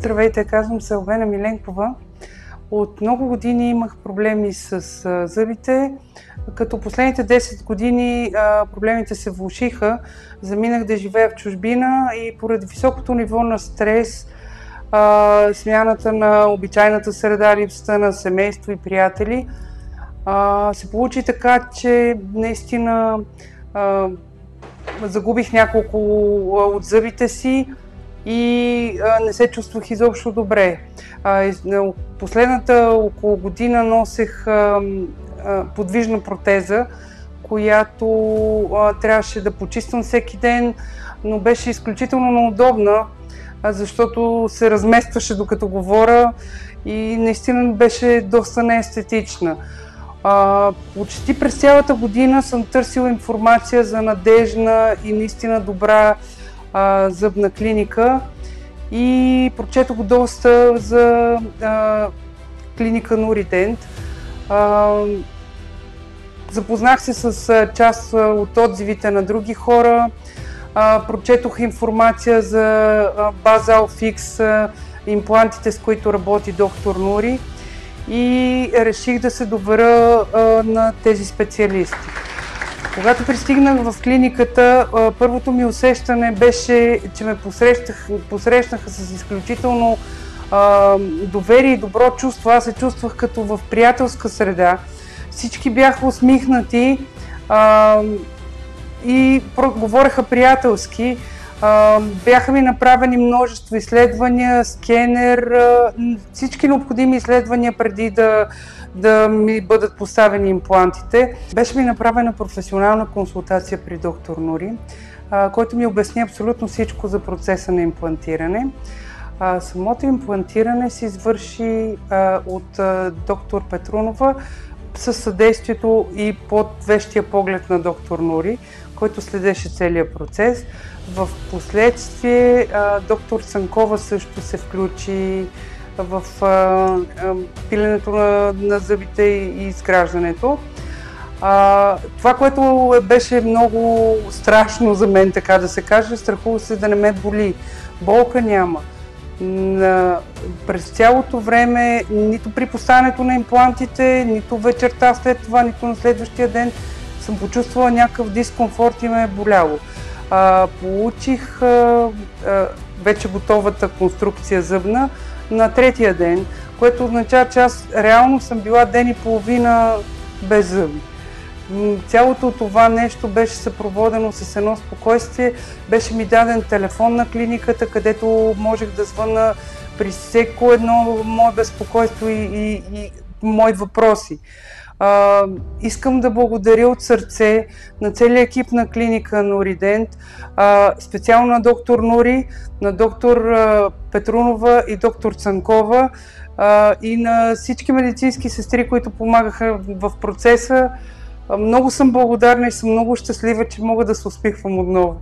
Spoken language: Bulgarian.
Здравейте, казвам се Албена Миленкова. От много години имах проблеми с зъбите, като последните 10 години проблемите се влошиха. Заминах да живея в чужбина и поради високото ниво на стрес, смяната на обичайната среда, липсата на семейство и приятели, се получи така, че наистина загубих няколко от зъбите си и не се чувствах изобщо добре. Последната около година носех подвижна протеза, която трябваше да почиствам всеки ден, но беше изключително неудобна, защото се разместваше докато говоря и наистина беше доста неестетична. Почти през цялата година съм търсила информация за надежна и наистина добра зъбна клиника и прочетох доста за клиника Norident. Запознах се с част от отзивите на други хора, прочетох информация за Basal-Fix, имплантите, с които работи доктор Нури, и реших да се доверя на тези специалисти. Когато пристигнах в клиниката, първото ми усещане беше, че ме посрещнаха с изключително доверие и добро чувство. Аз се чувствах като в приятелска среда. Всички бяха усмихнати и говореха приятелски. Бяха ми направени множество изследвания, скенер, всички необходими изследвания преди да ми бъдат поставени имплантите. Беше ми направена професионална консултация при доктор Нури, който ми обясни абсолютно всичко за процеса на имплантиране. Самото имплантиране се извърши от доктор Петрунова със съдействието и под вещия поглед на доктор Нури, който следеше целият процес. В последствие доктор Цанкова също се включи в пиленето на зъбите и изграждането. Това, което беше много страшно за мен, така да се каже, страхува се да не ме боли. Болка няма. През цялото време, нито при поставянето на имплантите, нито вечерта след това, нито на следващия ден съм почувствала някакъв дискомфорт и ме е боляло. Получих вече готовата конструкция зъбна на третия ден, което означава, че аз реално съм била ден и половина без зъби. Цялото това нещо беше съпроводено с едно спокойствие. Беше ми даден телефон на клиниката, където можех да звъна при всеко едно мое безпокойство и мои въпроси. Искам да благодаря от сърце на целия екип на клиника Norident, специално на доктор Нури, на доктор Петрунова и доктор Цанкова и на всички медицински сестри, които помагаха в процеса. Много съм благодарна и съм много щастлива, че мога да се усмихвам отново.